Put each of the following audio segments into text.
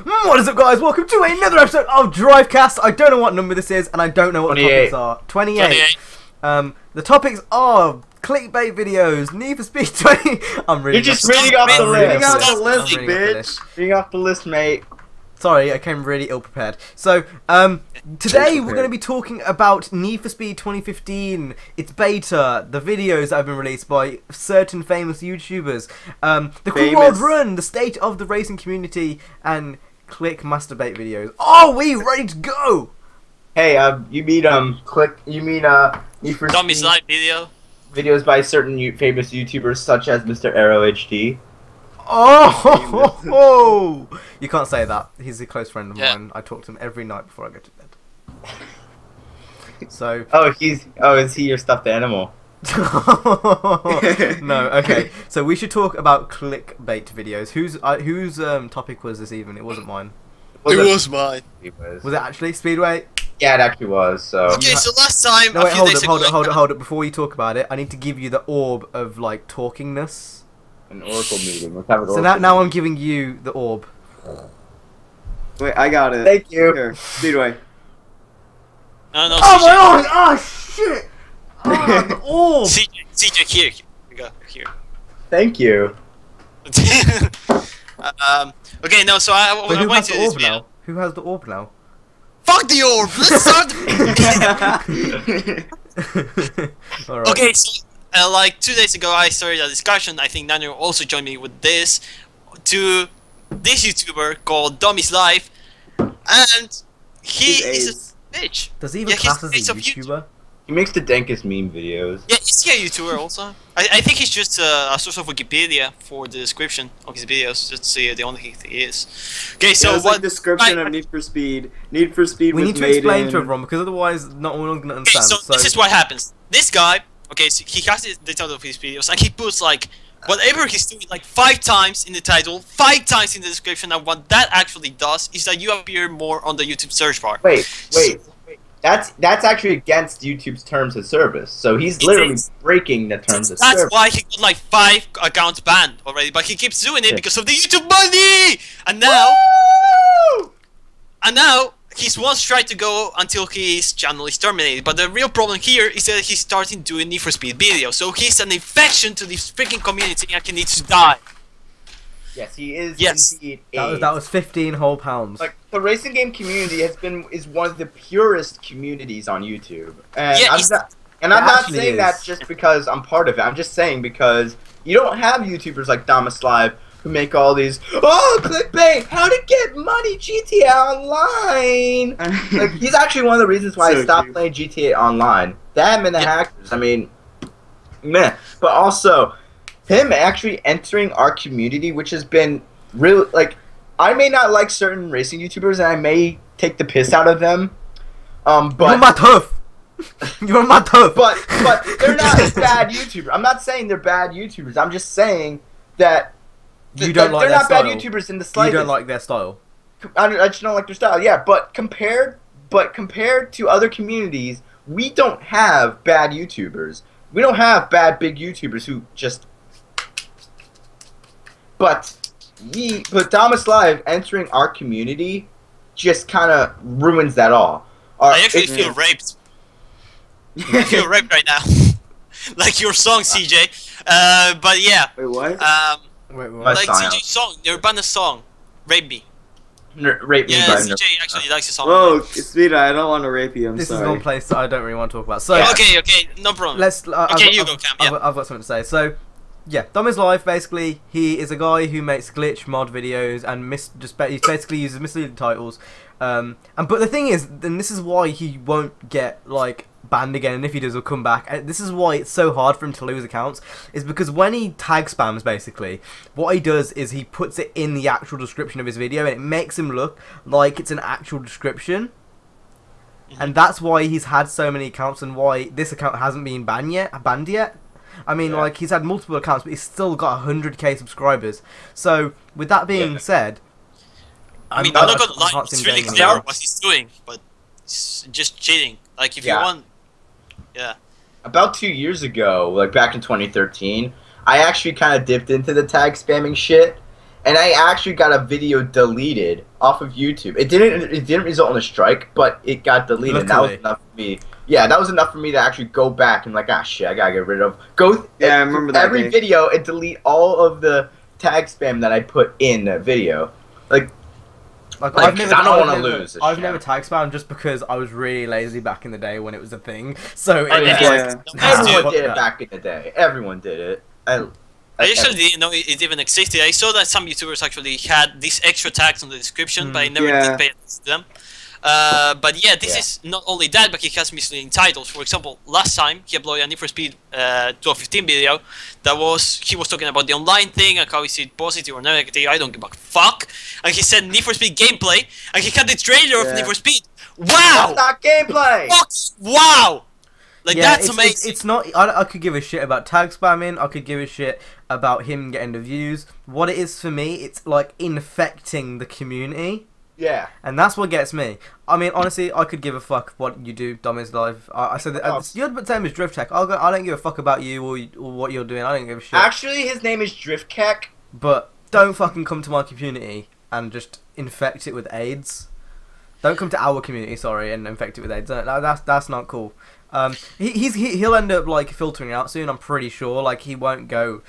What is up, guys? Welcome to another episode of Drivecast. I don't know what number this is, and I don't know what the topics are. 28. The topics are clickbait videos, Need for Speed 20. I'm reading. You're just reading off the list. Reading off the list, bitch. Reading off the list, mate. Sorry, I came really ill prepared. So, today we're going to be talking about Need for Speed 2015, its beta, the videos that have been released by certain famous YouTubers, the Cool World Run, the state of the racing community, and click masturbate videos. Are we ready to go? Hey, you mean Need for Dummy's Speed live video. videos by certain famous YouTubers such as Mr. Arrow HD. Oh, you can't say that. He's a close friend of mine. I talk to him every night before I go to bed. So. Is he your stuffed animal? No. Okay. So we should talk about clickbait videos. Whose topic was this even? It wasn't mine. It was mine. Was it actually Speedway? Yeah, it actually was. So. Okay, so last time. No, wait, hold up. Before you talk about it, I need to give you the orb of like talkingness. An oracle meeting. Let's have an oracle. So now I'm giving you the orb. Wait, I got it. Thank you. Here, Speedway. No, oh my god! Oh shit! Oh, the orb! CJ, here. We got here. Thank you. Okay, no, so I went to this video. Who has the orb now? Fuck the orb! Let's start Alright. Okay, so like 2 days ago I started a discussion, I think Nano also joined me with this, to this YouTuber called Dummy's Life, and he is a bitch. Does he even class as a YouTuber? He makes the dankest meme videos. Yeah, is he a YouTuber also? I think he's just a source of Wikipedia for the description of his videos, just to see the only thing he is. Okay, so what like description of Need for Speed? Need for Speed we was need to made explain in... to everyone, because otherwise not everyone's gonna understand. Okay, so this is what happens. This guy, okay, so he has the title of his videos, and he puts like whatever he's doing like 5 times in the title, 5 times in the description, and what that actually does is that you appear more on the YouTube search bar. Wait. That's actually against YouTube's terms of service. So he's literally breaking the terms of service. That's why he got like 5 accounts banned already, but he keeps doing it because of the YouTube money. And now, he's once tried to go until his channel is terminated. But the real problem here is that he's starting doing Need for Speed videos. So he's an infection to this freaking community, and he needs to die. Yes, he is indeed. That was 15 whole pounds. Like the racing game community is one of the purest communities on YouTube, and I'm not saying that just because I'm part of it. I'm just saying because you don't have YouTubers like Damas Live who make all these clickbait, how to get money GTA Online. Like he's actually one of the reasons why I stopped playing GTA Online. Them and the hackers. I mean, meh. But also, him actually entering our community, which has been really, like, I may not like certain racing YouTubers, and I may take the piss out of them, but... You're my tough! You're my tough! But they're not bad YouTubers. I'm not saying they're bad YouTubers. I'm just saying that you don't like they're their not style. bad YouTubers in the slightest. You don't like their style. I just don't like their style, yeah, but compared to other communities, we don't have bad YouTubers. We don't have bad big YouTubers who just... But Damas Live entering our community just kind of ruins that all. I actually feel raped. I feel raped right now, like your song, CJ. But yeah. Wait, what? Wait, what? Like CJ's song, your band song, "Rape Me." Rape me. Yeah, CJ actually likes the song. Whoa, Speed, I don't want to rape you. This sorry. is one place that I don't really want to talk about. So Okay, no problem. let's. Okay, you go, Cam. Yeah. I've got something to say. So. Yeah, Dummy's Life, basically, he is a guy who makes glitch mod videos and he basically uses misleading titles. But the thing is, and this is why he won't get, like, banned again, and if he does, he'll come back. And this is why it's so hard for him to lose accounts, is because when he tag spams, basically, what he does is he puts it in the actual description of his video, and it makes him look like it's an actual description. And that's why he's had so many accounts, and why this account hasn't been banned yet. I mean, like, he's had multiple accounts, but he's still got 100k subscribers. So, with that being said... I mean, I'm not gonna lie, it's really clear what he's doing, but it's just cheating. Like, if you want... Yeah. About 2 years ago, like back in 2013, I actually kind of dipped into the tag spamming shit, and I actually got a video deleted off of YouTube. It didn't result in a strike, but it got deleted. And that was enough for me. Yeah, that was enough for me to actually go back and like, ah, shit, I gotta get rid of. Yeah, I remember that. Every video and delete all of the tag spam that I put in that video. Like I don't want to lose. I've never tag spam just because I was really lazy back in the day when it was a thing. So it was everyone did it back in the day. Everyone did it. I actually didn't know it even existed. I saw that some YouTubers actually had these extra tags on the description, but I never did pay attention to them. But yeah, this is not only that, but he has misleading titles. For example, last time he uploaded a Need for Speed 1215 video he was talking about the online thing and how is it positive or negative, I don't give a fuck. And he said Need for Speed gameplay, and he had the trailer of Need for Speed. Wow! That's not gameplay! Wow! Like, that's amazing. It's not. I could give a shit about tag spamming. I could give a shit about him getting the views. What it is for me, it's like infecting the community. Yeah. And that's what gets me. I mean, honestly, I could give a fuck what you do, Dummy's Live. I said that your name is Drivecast. I don't give a fuck about you or what you're doing. I don't give a shit. Actually, his name is Drivecast. But don't fucking come to my community and just infect it with AIDS. Don't come to our community, sorry, and infect it with AIDS. That's not cool. He'll end up like filtering out soon. I'm pretty sure. Like he won't go.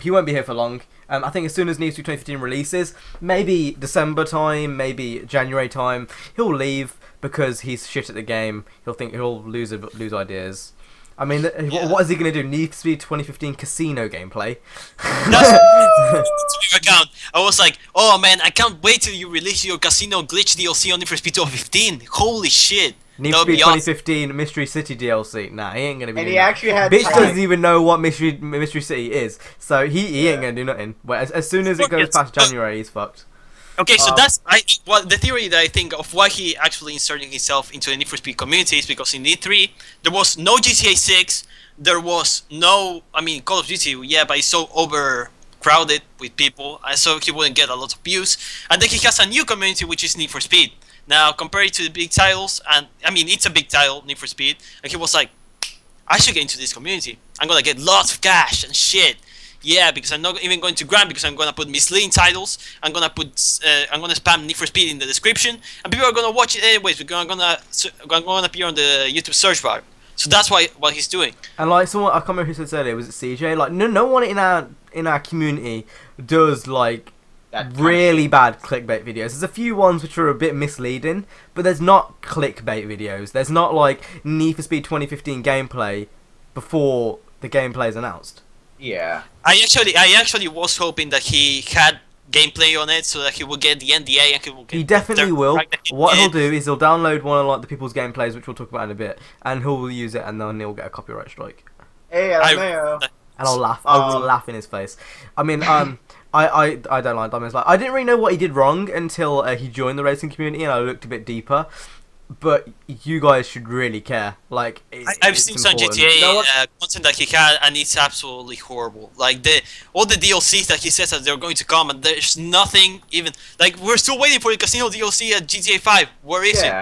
He won't be here for long. I think as soon as Need for Speed 2015 releases, maybe December time, maybe January time, he'll leave because he's shit at the game. He'll lose ideas. I mean, what is he gonna do? Need for Speed 2015 casino gameplay? That's account. I was like, oh man, I can't wait till you release your casino glitch DLC on Need for Speed 2015. Holy shit! Need for Speed 2015 Mystery City DLC. Nah, he ain't gonna be. And he actually had. Bitch doesn't even know what Mystery City is, so he ain't gonna do nothing. But as soon as it goes past January, he's fucked. Okay, so that's the theory that I think of why he actually inserted himself into the Need for Speed community is because in Need 3 there was no GTA 6, there was no, I mean, Call of Duty, yeah, but it's so overcrowded with people, and so he wouldn't get a lot of views. And then he has a new community which is Need for Speed. Now, compared to the big titles, and I mean, it's a big title, Need for Speed, and he was like, I should get into this community. I'm gonna get lots of cash and shit. Yeah, because I'm not even going to grind, because I'm gonna put misleading titles. I'm gonna spam Need for Speed in the description, and people are gonna watch it anyways. We're gonna appear on the YouTube search bar. So that's what he's doing. And like someone, I can't remember who said this earlier, was it CJ? Like no one in our community does like really bad clickbait videos. There's a few ones which are a bit misleading, but there's not clickbait videos. There's not like Need for Speed 2015 gameplay before the gameplay is announced. Yeah. I actually was hoping that he had gameplay on it so that he would get the NDA and he will get. He definitely will. What he'll do is he'll download one of like the people's gameplays, which we'll talk about in a bit, and he'll use it, and then he'll get a copyright strike. Hey, and I'll laugh. I will laugh in his face. I mean, I don't like Diamond's like I didn't really know what he did wrong until he joined the racing community, and I looked a bit deeper. But you guys should really care. Like I've seen some GTA content that he had, and it's absolutely horrible. Like all the DLCs that he says that they're going to come, and there's nothing even. Like we're still waiting for the casino DLC at GTA 5. Where is it?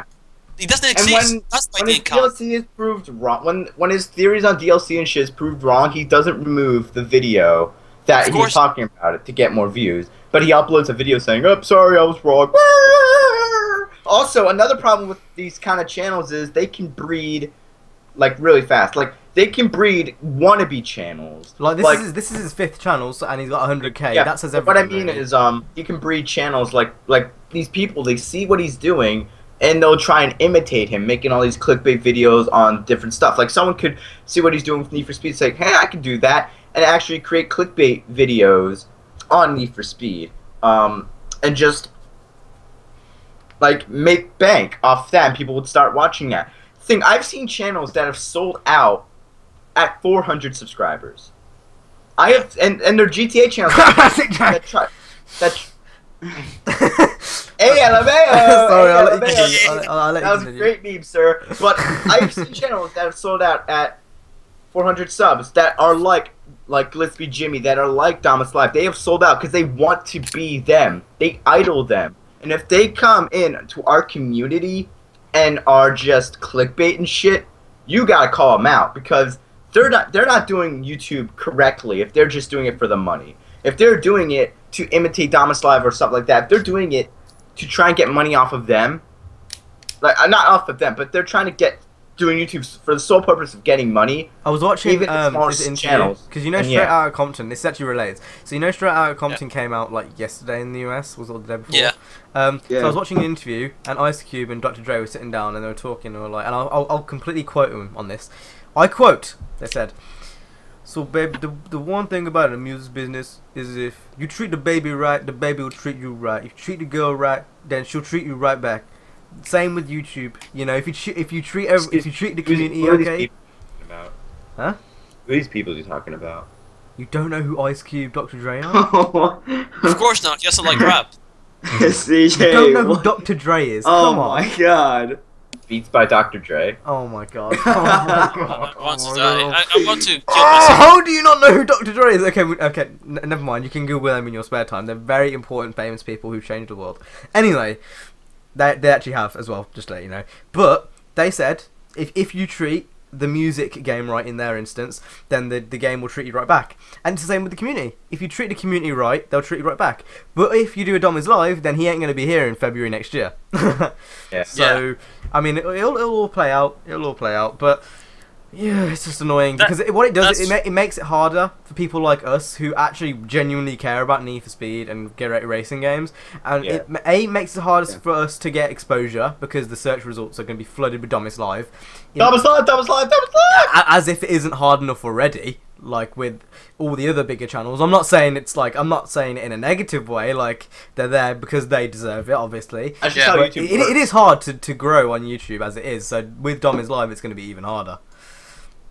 It doesn't exist. When his DLC is proved wrong, when his theories on DLC and shit is proved wrong, he doesn't remove the video that he's talking about it to get more views. But he uploads a video saying, "Oh, sorry, I was wrong." Also, another problem with these kind of channels is they can breed, like, really fast. Like, they can breed wannabe channels. Like, this is his 5th channel, and he's got 100K. Yeah, that says everything. What I mean is, you can breed channels like these people. They see what he's doing, and they'll try and imitate him, making all these clickbait videos on different stuff. Like, someone could see what he's doing with Need for Speed, say, "Hey, I can do that," and actually create clickbait videos on Need for Speed, and just like make bank off that, and people would start watching that. I've seen channels that have sold out at 400 subscribers. I have, and they're GTA channels that try. Hey, LMAO! Sorry, I'll let you. That was a great meme, sir. But I've seen channels that have sold out at 400 subs that are like Let's Be Jimmy, that are like Damas Live. They have sold out because they want to be them. They idol them. And if they come in to our community and are just clickbait and shit, you gotta call them out, because they're not doing YouTube correctly if they're just doing it for the money. If they're doing it to imitate Domus Live or something like that. They're doing it to try and get money off of them. Like, not off of them, but they're trying to get doing YouTube for the sole purpose of getting money. I was watching even this interview because you know Straight Outta Compton. This is actually related. So you know Straight Outta Compton came out like yesterday in the US, was it the day before? Yeah. So I was watching an interview, and Ice Cube and Dr. Dre were sitting down, and they were talking, and they were like, and I'll completely quote them on this. I quote. They said, "So, babe, the one thing about the music business is if you treat the baby right, the baby will treat you right. If you treat the girl right, then she'll treat you right back. Same with YouTube. You know, if you treat the community okay." Huh? Who are these people you're talking about? You don't know who Ice Cube, Dr. Dre are? Of course not. He doesn't like rap. CJ, You don't know who Dr. Dre is? Oh Come on. my god. Beats by Dr. Dre. Oh my god. Oh my god. I want to die. I want to kill Oh, myself. how do you not know who Dr. Dre is? Okay, never mind. You can Google them in your spare time. They're very important, famous people who changed the world. Anyway, they actually have as well, just to let you know. But they said if you treat the music game right in their instance, then the game will treat you right back. And it's the same with the community. If you treat the community right, they'll treat you right back. But if you do a Dom is Live, then he ain't going to be here in February next year. Yeah. So, I mean, it'll all play out. It'll all play out. But yeah, it's just annoying because what it does, it makes it harder for people like us who actually genuinely care about Need for Speed and get racing games. And it makes it harder for us to get exposure because the search results are going to be flooded with Dom is Live. Domus Live, Domus Live, Domus Live! As if it isn't hard enough already, like with all the other bigger channels. I'm not saying it in a negative way, like they're there because they deserve it, obviously. But it is hard to grow on YouTube as it is, so with Dom is Live it's going to be even harder.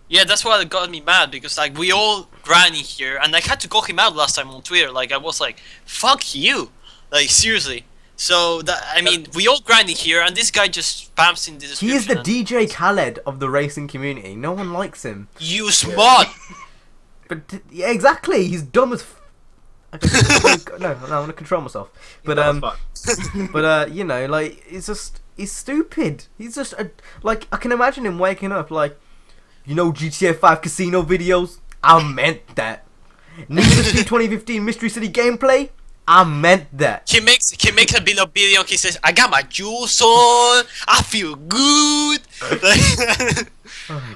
Yeah, that's why it got me mad, because like we all grinding here, and I had to call him out last time on Twitter. Like I was like, "Fuck you!" Like seriously. So that I mean, we all grinding here, and this guy just spams in the description. He is the DJ Khaled of the racing community. No one likes him. You smart. But yeah, exactly. He's dumb as. No, I'm gonna control myself. But you know, like he's stupid. He's just like I can imagine him waking up like, you know, GTA 5 casino videos. I meant that. Need for Speed 2015 Mystery City gameplay. I meant that. He makes a video. He says, "I got my juice on. I feel good."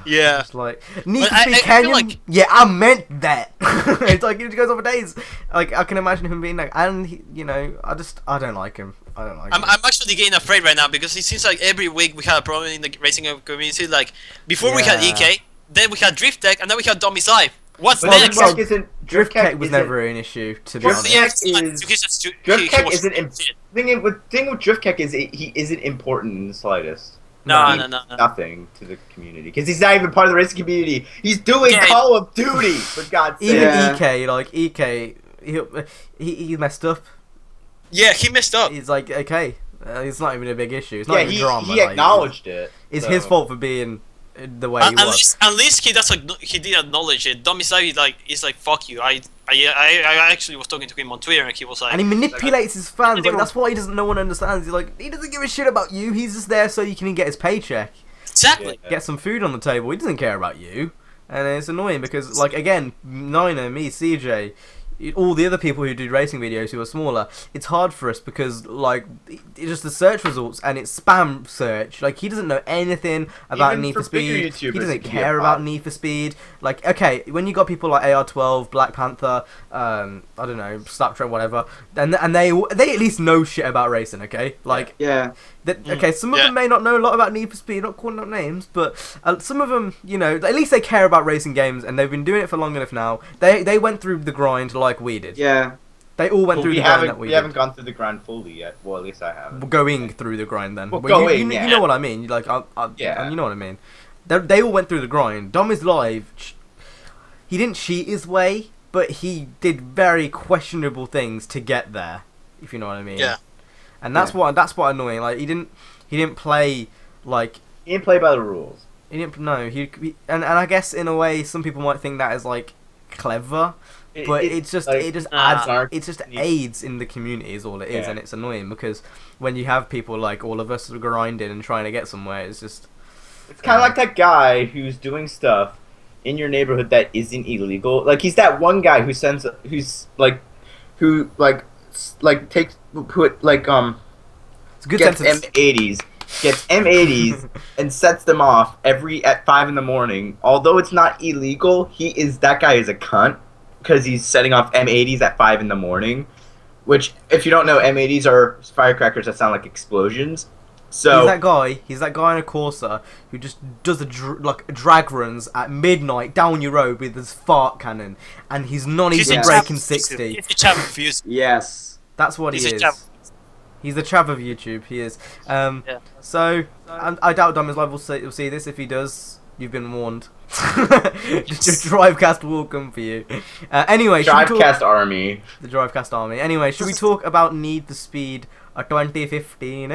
Yeah. It's like Need for Speed Canyon. Like, yeah, I meant that. It's like it goes on for days. Like I can imagine him being like, and he, you know, I don't like him. I don't like him. I'm actually getting afraid right now because it seems like every week we had a problem in the racing community. Like before we had EK, then we had Drift Tech, and then we had Dommy's Live. What's next? Drift Tech was never an issue, to be honest. Drift Tech isn't. Thing with Drift Tech is he isn't important in the slightest. No. Nothing to the community because he's not even part of the racing community. He's doing Call of Duty for God's sake. Even EK, like EK, he messed up. Yeah, he messed up. He's like, okay, it's not even a big issue. It's not even drama. He acknowledged it. It's his fault for being the way he was. At least he did acknowledge it. Dommy's Live, he's like, fuck you. I actually was talking to him on Twitter, and he was like, and he manipulates his fans. Like that's why no one understands. He's like, he doesn't give a shit about you. He's just there so you can get his paycheck. Exactly. Get some food on the table. He doesn't care about you, and it's annoying because, like, again, Nina, me, CJ, all the other people who do racing videos who are smaller, it's hard for us because, like, it's just the search results and it's spam search. Like, he doesn't know anything about Need for Speed. He doesn't care about Need for Speed. Like, okay, when you got people like AR12, Black Panther, I don't know, Snapchat, whatever, and they at least know shit about racing. Okay, like okay, some of them may not know a lot about Need for Speed, not calling out names, but some of them, you know, at least they care about racing games and they've been doing it for long enough now. They went through the grind like we did. Yeah. They all went through the grind that we did. We haven't gone through the grind fully yet. Well, at least I haven't. Going through the grind then. Well, you know what I mean. Like, yeah. You know what I mean. They all went through the grind. Dom is Live. He didn't cheat his way, but he did very questionable things to get there. If you know what I mean. Yeah. And that's what annoying. Like he didn't play like. He didn't play by the rules. He didn't. No. And I guess in a way some people might think that is like clever. But it just aids in the community is all it is, and it's annoying because when you have people like all of us grinding and trying to get somewhere, it's just... It's kind of like that guy who's doing stuff in your neighborhood that isn't illegal. Like, he's that one guy who's like who takes It's a good gets sentence. M80s and sets them off at 5 in the morning. Although it's not illegal, that guy is a cunt because he's setting off M80s at 5 in the morning. Which, if you don't know, M80s are firecrackers that sound like explosions. So He's that guy in a Corsa who just does drag runs at midnight down your road with his fart cannon, and he's not even breaking 60. He's a chav of YouTube. Yes. That's what he is. He's the chav of YouTube. He is. So I doubt Dummies Live will see this. If he does, you've been warned. Just Drivecast will come for you. Anyway, Drivecast Army. The Drivecast Army. Anyway, should we talk about Need for Speed 2015?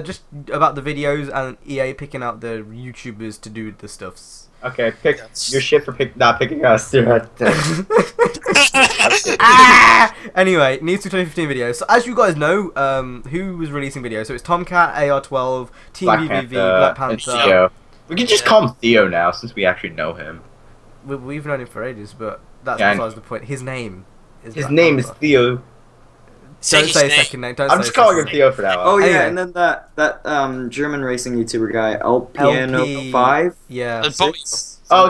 Just about the videos and EA picking out the YouTubers to do the stuffs. Okay, pick your shit for not picking us. Anyway, Need for 2015 videos. So as you guys know, who was releasing videos? So it's Tomcat, AR12, Team VVV, Black Panther. We can just call him Theo now, since we actually know him. We've known him for ages, but that's besides the point. His name is Theo. Don't say his second name. I'm just calling him Theo for now. Oh yeah, and then that German racing YouTuber guy, LP5. Yeah.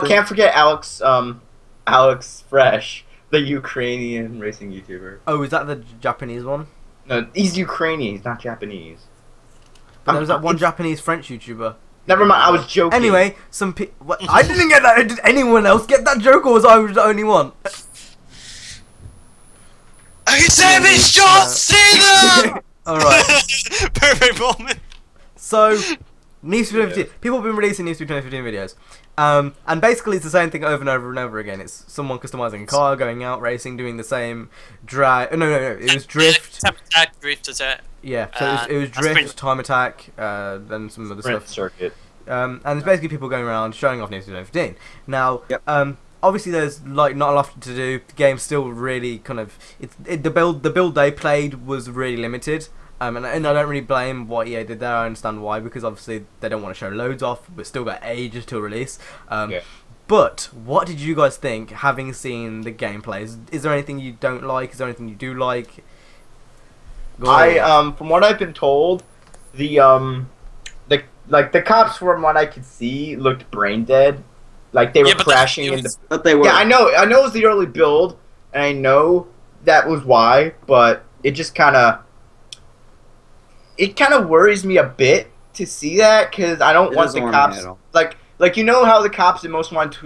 Can't forget Alex Fresh, the Ukrainian racing YouTuber. Oh, is that the Japanese one? No, he's Ukrainian. He's not Japanese. But there was that one Japanese French YouTuber. Never mind, I was joking. Anyway, I didn't get that. Did anyone else get that joke, or was I the only one? Savage John Cena! Alright. Perfect moment. So, Need for 2015. People have been releasing Need for 2015 videos. And basically it's the same thing over and over and over again. It's someone customizing a car, going out racing, doing the same drag. No. It was drift. Time attack, drift attack. Yeah, so it was drift, time attack, then some other stuff. Circuit. And it's basically people going around showing off Need for 2015. Now, obviously there's not a lot to do. The game's still really kind of the build they played was really limited. And I don't really blame what EA did there. I understand why, because obviously they don't want to show loads off, but still got ages till release. But what did you guys think, having seen the gameplay? Is there anything you don't like? Is there anything you do like? From what I've been told, the cops, from what I could see, looked brain dead. Like they were crashing into. But they were. Yeah, I know it was the early build, and I know that was why. But it just kind of worries me a bit to see that, because I don't want the cops like you know how the cops in Most Wanted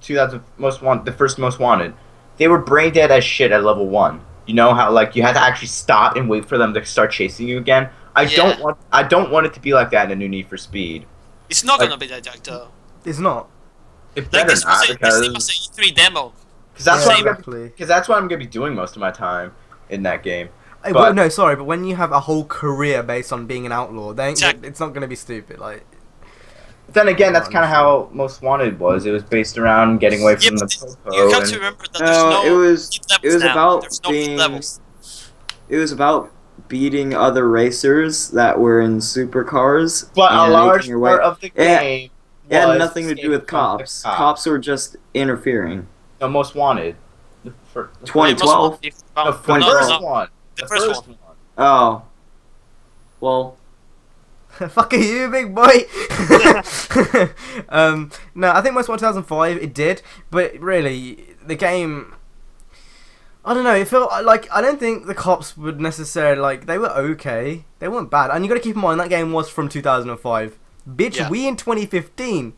2000 Most Wanted, the first Most Wanted, they were brain dead as shit at level 1. You know how you had to actually stop and wait for them to start chasing you again. I don't want it to be like that in a new Need for Speed. It's not gonna be like that though. It's not. It better not, because this was a E3 demo. Because that's what I'm gonna be doing most of my time in that game. But when you have a whole career based on being an outlaw, then it's not gonna be stupid. Like. Then again, that's kind of how Most Wanted was. It was based around getting away from the popo. You have to remember that it was about beating other racers that were in supercars. But a large part of the game it had nothing to do with cops. Cops were just interfering. No, Most Wanted. 2012? The first one. The first one. Oh. Well... Fuck you, big boy. No, I think Most Wanted 2005 it did, but really the game, I don't know. It felt like I don't think the cops would necessarily they were okay. They weren't bad, and you got to keep in mind that game was from 2005. Bitch, we in 2015,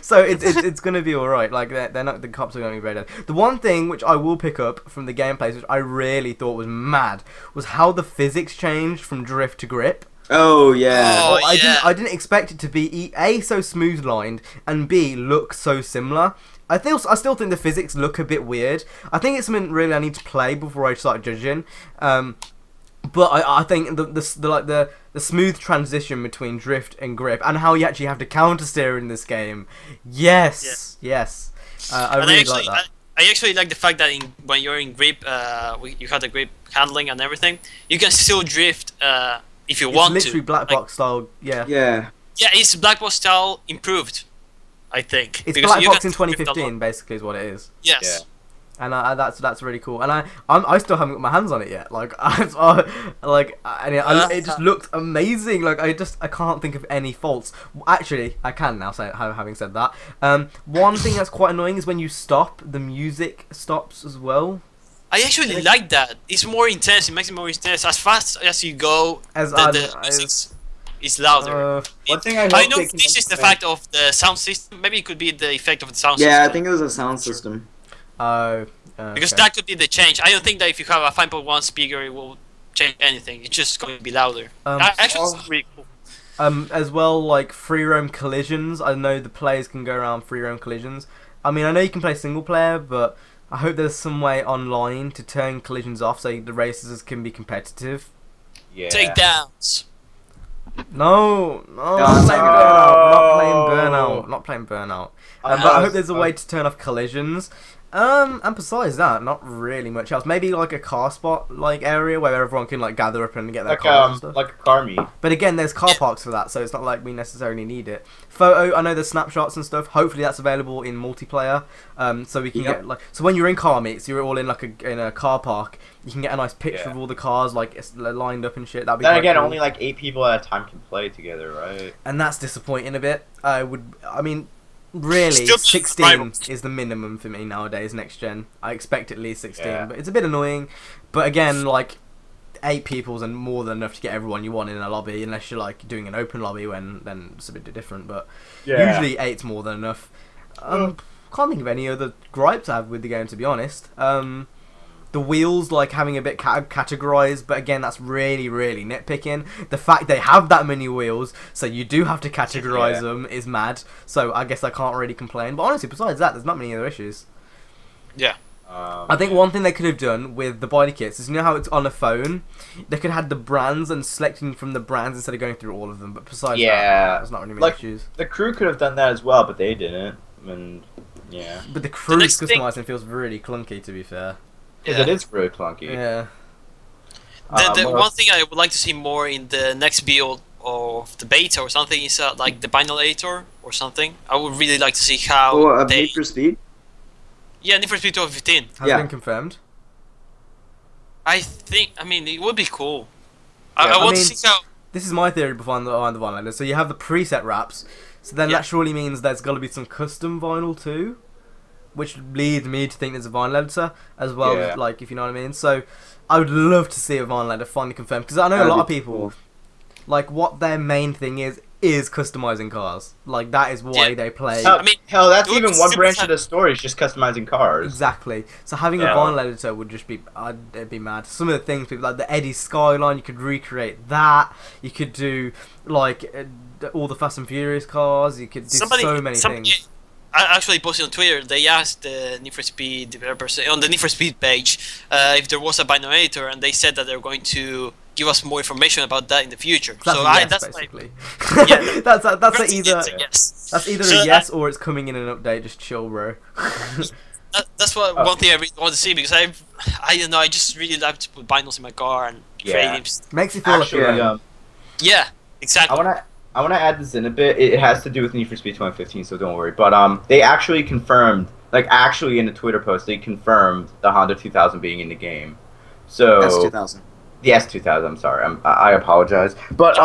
so it's gonna be all right. Like they're not, the cops are gonna be very dead. The one thing which I will pick up from the gameplay, which I really thought was mad, was how the physics changed from drift to grip. Oh yeah. I didn't expect it to be A, so smooth lined, and B, look so similar. I still think the physics look a bit weird. I think it's something really I need to play before I start judging. But I think the smooth transition between drift and grip, and how you actually have to counter steer in this game. Yes. I really like that. I actually like the fact that when you're in grip, you have the grip handling and everything. You can still drift. If you want to. It's literally black box style, Yeah, it's black box style improved, I think. It's black box in 2015, basically, is what it is. Yes. And that's really cool. And I still haven't got my hands on it yet. Like it just looked amazing. Like I can't think of any faults. Actually, I can now. Say having said that, one thing that's quite annoying is when you stop, the music stops as well. I actually like that. It's more intense. It makes it more intense. As fast as you go, the music is louder. One thing I know this is the fact of the sound system. Maybe it could be the effect of the sound system. Yeah, I think it was a sound system. Okay. Because that could be the change. I don't think that if you have a 5.1 speaker, it will change anything. It's just going to be louder. Actually, it's really cool. As well, like free roam collisions. I know the players can go around free roam collisions. I mean, I know you can play single player, but I hope there's some way online to turn collisions off so the races can be competitive. Yeah. Takedowns. No, not playing Burnout. But I hope there's a way to turn off collisions. And besides that, not really much else. Maybe like a car spot area where everyone can like gather up and get their cars and stuff. Like a car meet. But again, there's car parks for that, so it's not like we necessarily need it. Photo, I know there's snapshots and stuff. Hopefully that's available in multiplayer. So we can get so when you're in car meets, you're all in in a car park. You can get a nice picture of all the cars lined up and shit. That'd be then again, cool. only like 8 people at a time can play together, right? And that's disappointing a bit. Really, 16 is the minimum for me nowadays, next gen. I expect at least 16, but it's a bit annoying. But again, like, 8 people's and more than enough to get everyone you want in a lobby, unless you're like doing an open lobby, then it's a bit different. But usually 8's more than enough. Can't think of any other gripes I have with the game, to be honest. The wheels, like, having a bit categorized, but again, that's really, really nitpicking. The fact they have that many wheels, so you do have to categorize them, is mad. So I guess I can't really complain. But honestly, besides that, there's not many other issues. Yeah. I think one thing they could have done with the body kits is, you know how it's on a phone? They could have had the brands and selecting from the brands instead of going through all of them. But besides that, there's not really many issues. The crew could have done that as well, but they didn't. But the crew's customizing feels really clunky, to be fair. Because it is really clunky. Yeah. The one thing I would like to see more in the next build of the beta or something is like the binolator or something. I would really like to see how Need for Speed? Yeah, Need for Speed 2015. Has it been confirmed? I mean, it would be cool. I want to see how... This is my theory behind the vinyl editor. So you have the preset wraps, so then that surely means there's got to be some custom vinyl too, which leads me to think there's a vinyl editor as well, as, like, if you know what I mean. So I would love to see a vinyl editor finally confirmed, because I know a lot of people, like, what their main thing is customizing cars. Like, that is why they play. Hell, that's even one branch of the story, is just customizing cars. Exactly. So having a vinyl editor would just be, it'd be mad. Some of the things, like the Eddie Skyline, you could recreate that. You could do, like, all the Fast and Furious cars. You could do so many things. I actually posted on Twitter. They asked the Need for Speed developers on the Need for Speed page if there was a binolator, and they said that they're going to give us more information about that in the future. That's basically. That's either a yes or it's coming in an update. Just chill, bro. That's one thing I really want to see, because I don't know. I just really like to put vinyls in my car and create. Makes you feel like yeah, exactly. I want to add this in a bit. It has to do with Need for Speed 2015, so don't worry. But they actually confirmed, like, actually in a Twitter post, they confirmed the Honda 2000 being in the game. So S2000. The S2000. I'm sorry. I apologize. But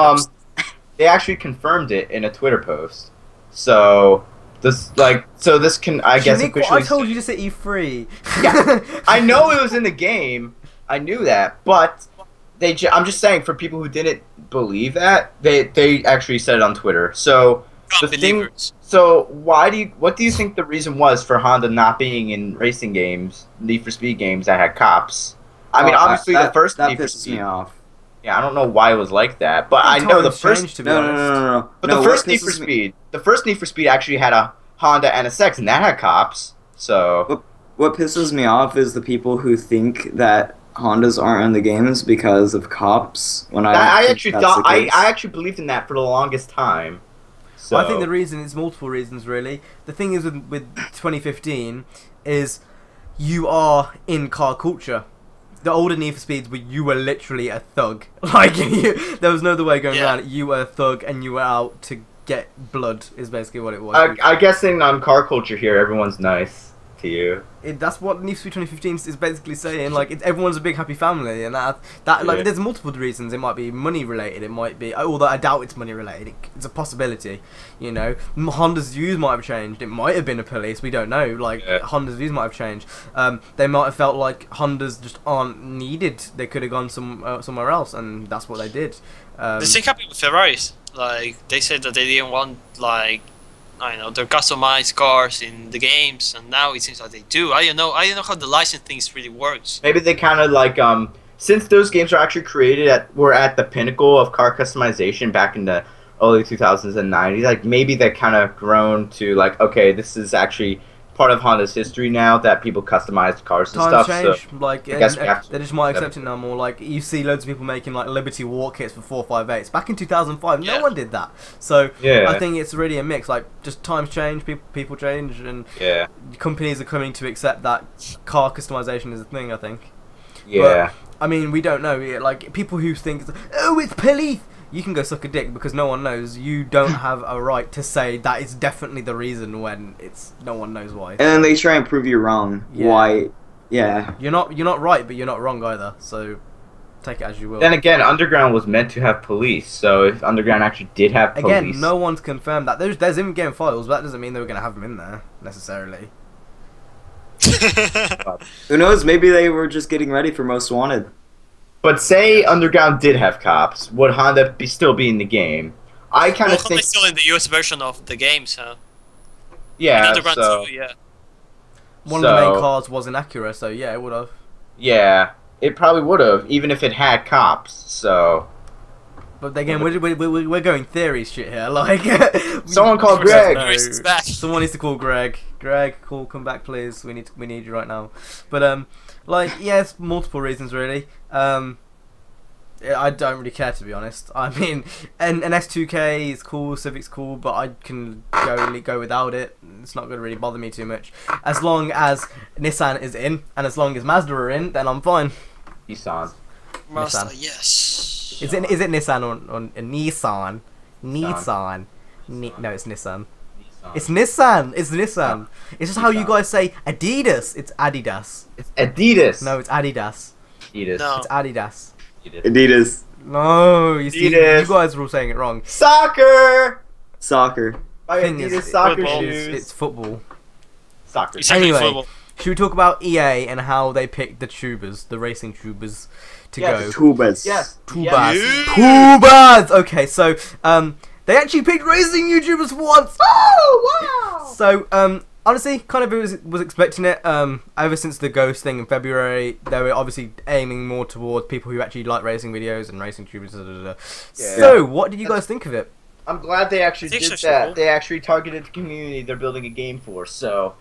they actually confirmed it in a Twitter post. So this can, I guess, officially. I told you to set you free. Yeah, I know it was in the game. I knew that, but I'm just saying, for people who didn't believe that, they actually said it on Twitter. So what do you think the reason was for Honda not being in racing games, Need for Speed games that had cops? I mean, obviously the first Need for Speed me off. Yeah, I don't know why it was like that, but I know the first. To be honest. No. But the first Need for Speed, actually had a Honda NSX, and that had cops. So what pisses me off is the people who think that Hondas aren't in the games because of cops. I actually believed in that for the longest time. So I think the reason is multiple reasons, really. The thing is with 2015 is you are in car culture. The older Need for Speeds, where you were literally a thug. Like, there was no other way going around it. You were a thug and you were out to get blood, is basically what it was. I guess in car culture here, everyone's nice. to you. That's what Need for Speed 2015 is basically saying. Like, everyone's a big happy family, and that like, there's multiple reasons. It might be money related. It might be, although I doubt it's money related. It's a possibility. You know, Honda's views might have changed. It might have been a police. We don't know. Like, Honda's views might have changed. They might have felt like Hondas just aren't needed. They could have gone somewhere else, and that's what they did. The same happened with Ferraris. Like, they said that they didn't want, like, I don't know, their customized cars in the games, and now it seems like they do. I don't know how the license things really works. Maybe they kind of like since those games were actually were at the pinnacle of car customization back in the early 2000s and 90s. Like, maybe they kind of grown to like, okay, this is actually part of Honda's history now that people customize cars and stuff. Change, so like, I guess they just might accept it now more. Like, you see loads of people making like Liberty War kits for 458s. Back in 2005, no one did that. So I think it's really a mix. Like, just times change, people change, and companies are coming to accept that car customization is a thing. I think. Yeah. But, I mean, we don't know. Like, people who think, oh, it's police. You can go suck a dick because no one knows. You don't have a right to say that is definitely the reason when it's no one knows why. And then they try and prove you wrong. Yeah. Why? Yeah. You're not right, but you're not wrong either. So take it as you will. Then again, Underground was meant to have police. So if Underground actually did have police, again, no one's confirmed that. There's in-game files, but that doesn't mean they were going to have them in there necessarily. Who knows? Maybe they were just getting ready for Most Wanted. But say Underground did have cops, would Honda still be in the game? I kind of think Honda's still in the US version of the game, so yeah. And Underground so, too, yeah. One of the main cars was in Acura, so yeah, it would have. Yeah, it probably would have, even if it had cops. So. But again, we're going theories shit here. Like, someone call Greg. Someone needs to call Greg. Greg, come back, please. We need you right now. But like, yes, multiple reasons really. I don't really care, to be honest. I mean, an S2K is cool, Civic's cool, but I can go without it. It's not going to really bother me too much. As long as Nissan is in, and as long as Mazda are in, then I'm fine. Nissan. Mazda, yes. Is it Nissan or Nissan? Nissan. No, it's Nissan. It's Nissan. It's Nissan. It's just how you guys say Adidas. It's Adidas. It's Adidas. No, it's Adidas. Adidas. No. It's Adidas. Adidas. No, you see, you guys are all saying it wrong. Soccer. Soccer. My Adidas soccer football. shoes. It's football. Soccer. Anyway, football. should we talk about EA and how they picked the tubers, the racing tubers, to go? Tubers. Yes. Tubers. Yeah. Tubers. Okay, so they actually picked racing YouTubers for once. Oh wow! So honestly, kind of was expecting it. Ever since the Ghost thing in February, they were obviously aiming more towards people who actually like racing videos and racing tubers. Yeah. So, what did you guys think of it? I'm glad they actually did It's that. cool. They actually targeted the community they're building a game for, so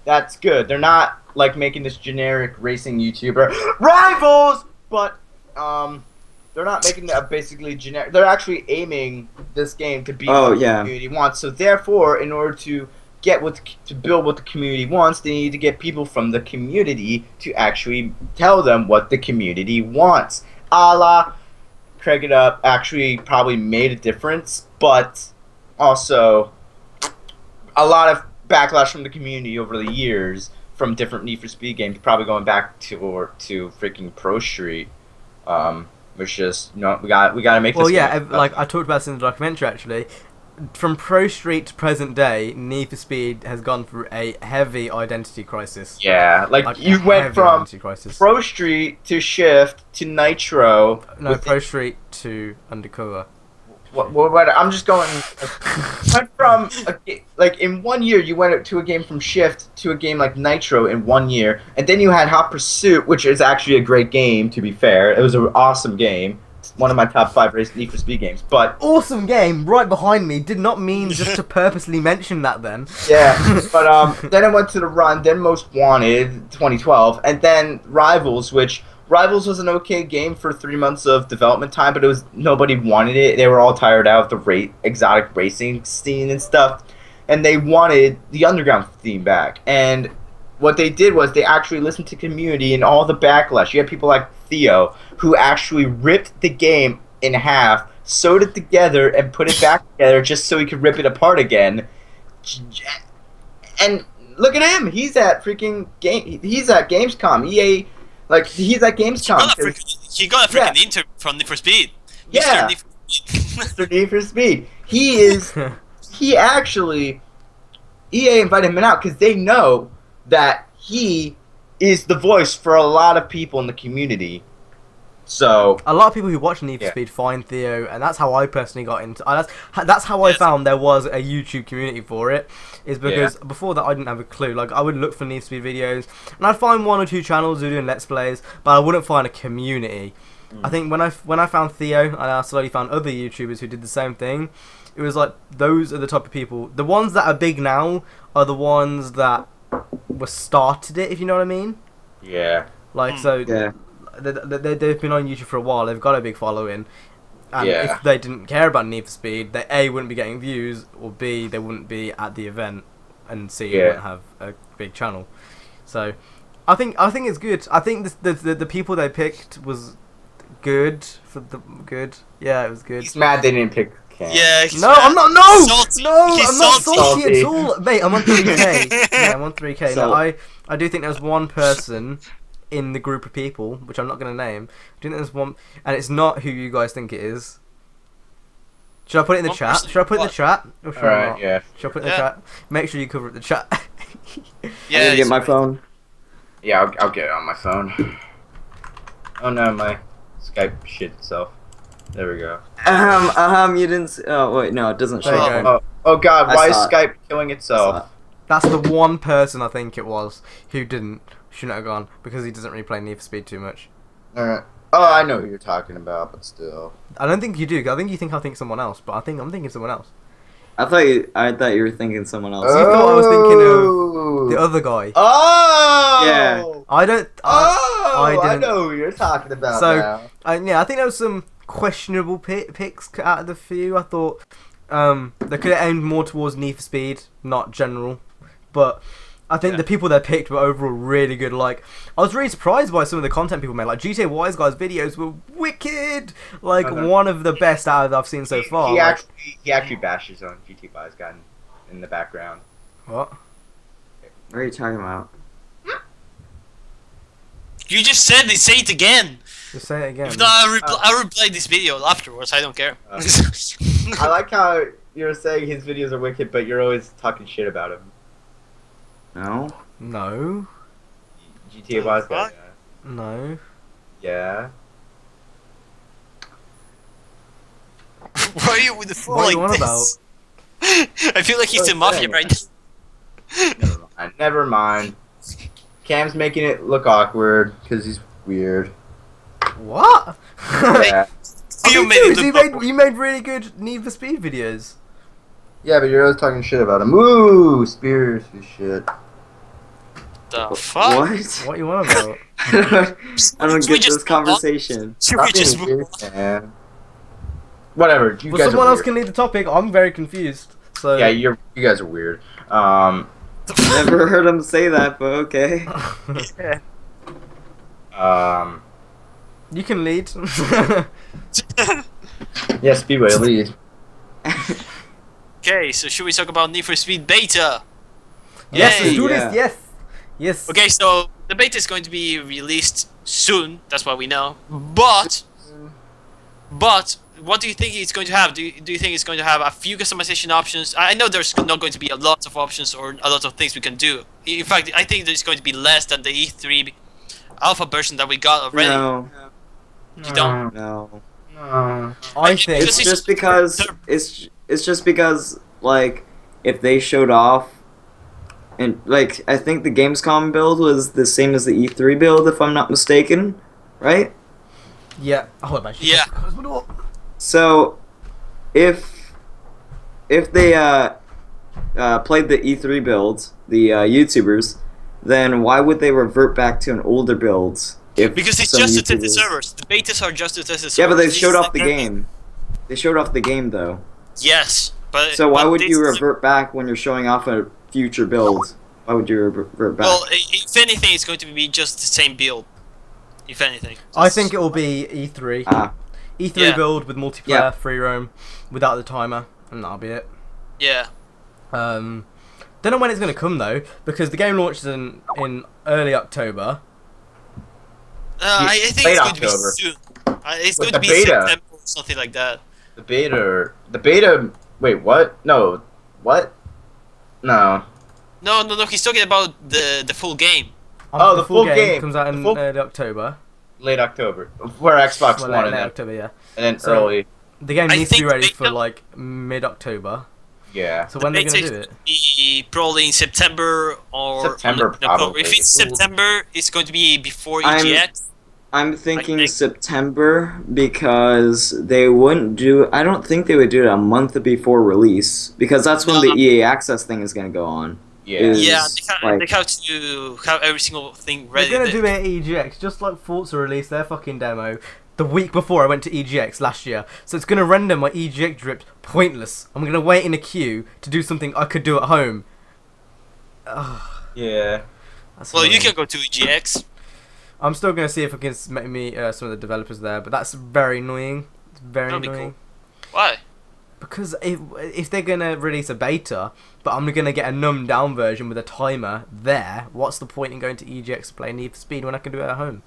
that's good. They're not like making this generic racing YouTuber rivals, but they're not making that basically generic. They're actually aiming this game to be what the community wants. So therefore, in order to build what the community wants, they need to get people from the community to actually tell them what the community wants. A la Craig It Up actually probably made a difference, but also a lot of backlash from the community over the years from different Need for Speed games, probably going back to freaking Pro Street. Which just, you know, we got to make this. Well, yeah, like I talked about this in the documentary actually. From Pro Street to present day, Need for Speed has gone through a heavy identity crisis. Yeah, like you went from Pro Street to Shift to Nitro. No, Pro Street to Undercover. What? I'm just going. Went from like in 1 year, you went to a game from Shift to a game like Nitro in 1 year, and then you had Hot Pursuit, which is actually a great game. To be fair, it was an awesome game. It's one of my top 5 Need for Speed games. But awesome game right behind me. Did not mean just to purposely mention that then. Yeah, but then I went to the Run, then Most Wanted 2012, and then Rivals, which. Rivals was an okay game for 3 months of development time, but nobody wanted it. They were all tired out of the exotic racing scene and stuff, and they wanted the Underground theme back. And what they did was they actually listened to community and all the backlash. You had people like Theo who actually ripped the game in half, sewed it together, and put it back together just so he could rip it apart again. And look at him. He's at freaking game. He's at Gamescom. EA, like he's at Gamescom. He got a freaking interview from Need for Speed. Yeah. Mr. Need for Speed. He is. He actually. EA invited him out because they know that he is the voice for a lot of people in the community. So a lot of people who watch Need for Speed find Theo, and that's how I personally got into. That's how I found there was a YouTube community for it. Is because before that I didn't have a clue. Like I would look for Need for Speed videos, and I'd find 1 or 2 channels who were doing Let's Plays, but I wouldn't find a community. I think when I found Theo, and I slowly found other YouTubers who did the same thing. It was like those are the type of people. The ones that are big now are the ones that were started it. If you know what I mean. Yeah. Like so. Yeah. They've been on YouTube for a while. They've got a big following, and Yeah. if they didn't care about Need for Speed, they A, wouldn't be getting views, or B, they wouldn't be at the event, and C, wouldn't have a big channel. So, I think it's good. I think the people they picked was good for the good. Yeah, it was good. He's mad they didn't pick Cam. Yeah. No, I'm not. No, Salty. no, He's I'm not salty salty. at all, mate. I'm on 3K. Yeah, I'm on 3K. So- No, I do think there's one person in the group of people, which I'm not going to name. I think there's one, and it's not who you guys think it is. Should I put it in the One chat? person? Should I put it in the What? chat? Or should I Alright, not? yeah. Should I put it in the chat? Make sure you cover up the chat. I'm Yeah. gonna get my phone. Yeah, I'll get it on my phone. Oh no, my Skype shit itself. There we go. You didn't. Oh wait, no, it doesn't show. There you go. Oh god, I why is saw it. Skype killing I saw itself? That's the one person I think it was who shouldn't have gone, because he doesn't really play Need for Speed too much. Alright. Oh, I know who you're talking about, but still. I don't think you do. I think you think I think someone else, but I'm thinking someone else. I thought you were thinking someone else. You thought I was thinking of the other guy. Oh! Yeah. I don't. I didn't. know who you're talking about So, now. I think there was some questionable picks out of the few. I thought they could have aimed more towards Need for Speed, not general. But I think the people they picked were overall really good. Like, I was really surprised by some of the content people made. Like, GTA Wise Guy's videos were wicked. Like, one of the best out of I've seen so far. He actually bashes on GT Wise Guy in the background. What? What are you talking about? You just said it. Say it again. Just say it again. If not, I'll replay this video afterwards. I don't care. I like how you're saying his videos are wicked, but you're always talking shit about him. No. No. GTA Wise Guy. What? No. Yeah. Why are you with the phone What are like you on this? I feel like he's in mafia right now. Never mind. Cam's making it look awkward because he's weird. What? Yeah. You I'm made serious, it look you made really good Need for Speed videos. Yeah, but you're always talking shit about him. Ooh, Spears and shit. the fuck? What? What you on about? I don't Should we get just this conversation. Should we Stop being just weird, move on? man. Whatever. You Well, guys someone are else weird. can lead the topic. I'm very confused. So Yeah, you guys are weird. Never heard him say that, but okay. You can lead. Yeah, Speedway lead. Okay, so should we talk about Need for Speed Beta? Yes, let's Yay. do Yeah. this. Yes. Yes. Okay, so the beta is going to be released soon. That's what we know. But what do you think it's going to have? Do you think it's going to have a few customization options? I know there's not going to be a lot of options or a lot of things we can do. In fact, I think there's going to be less than the E3 alpha version that we got already. No. You don't. No. I think. It's just because it's just because like if they showed off and like I think the Gamescom build was the same as the E3 build if I'm not mistaken, right? Yeah. Hold on. Yeah. So if they played the E3 build, the YouTubers, then why would they revert back to an older build? Because it's some just to test the YouTubers- servers. The betas are just to test the servers. Yeah, but they This showed is off the like- game. They showed off the game though. Yes, but So why but would this you is- revert back when you're showing off a future build? Why would you revert back? Well, if anything, it's going to be just the same build. If anything. I think it will be E3. Ah, E3 Yeah. build with multiplayer, Yeah. free roam, without the timer, and that'll be it. Yeah. Don't know when it's going to come though, because the game launches in early October. I think Late it's going to be October. soon. It's With going to the be beta. September or something like that. The beta. Wait, what? No, what? No. No. He's talking about the full game. Oh, the full game. comes out in early October. Late October for Xbox Well, One, late and October, yeah. then So- early. The game I needs to be think ready the for beta- like mid-October. Yeah. So when are they going to do it? Be probably in September or September, in October. probably. If it's September, it's going to be before I'm- EGX. I'm thinking think- September because they wouldn't do. I don't think they would do it a month before release because that's when the EA Access thing is going to go on. Yeah. Is- Yeah, like- they have to have every single thing ready. They're going to do it at EGX, just like Forza released their fucking demo the week before I went to EGX last year. So it's going to render my EGX drips pointless. I'm going to wait in a queue to do something I could do at home. Ugh, Yeah. that's Well, you annoying. can go to EGX. I'm still going to see if I can meet some of the developers there, but that's very annoying. It's very That'll be annoying. Why? Because if they're going to release a beta, but I'm going to get a numbed down version with a timer there, what's the point in going to EGX to play Need for Speed when I can do it at home?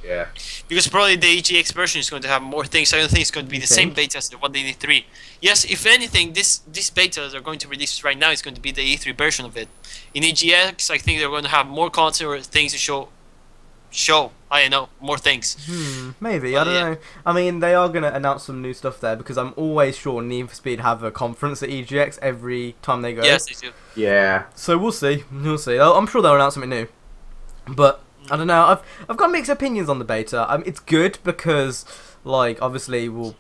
Yeah. Because probably the EGX version is going to have more things. I don't think it's going to be the same beta as the one in E3. Yes, if anything, this beta they're going to release right now is going to be the E3 version of it. In EGX, I think they're going to have more content or things to show. I don't know, more things. Maybe, Well, I don't yeah. know. I mean, they are going to announce some new stuff there because I'm always sure Need for Speed have a conference at EGX every time they go. Yes, they do. Yeah. So we'll see. We'll see. I'm sure they'll announce something new. But I don't know. I've got mixed opinions on the beta. It's good because, like, obviously we'll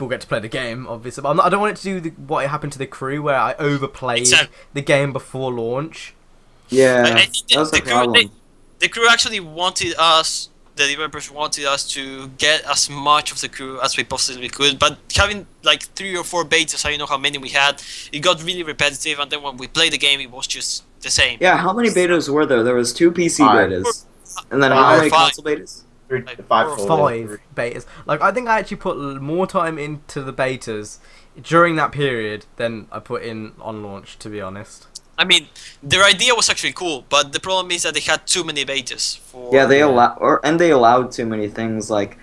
get to play the game. Obviously, but I don't want it to do what happened to the crew where I overplayed Exactly. the game before launch. Yeah, I think that's the crew, problem. the crew actually wanted us, the developers wanted us to get as much of the crew as we possibly could, but having like 3 or 4 betas, I don't know how many we had, it got really repetitive, and then when we played the game, it was just the same. Yeah, how many betas were there? There was 2 PC 5. betas, and then how many 5. console betas? 3 Like, to 5 4 or total. 5 betas. Like, I think I actually put more time into the betas during that period than I put in on launch, to be honest. I mean, their idea was actually cool, but the problem is that they had too many betas. Yeah, they allowed too many things. Like,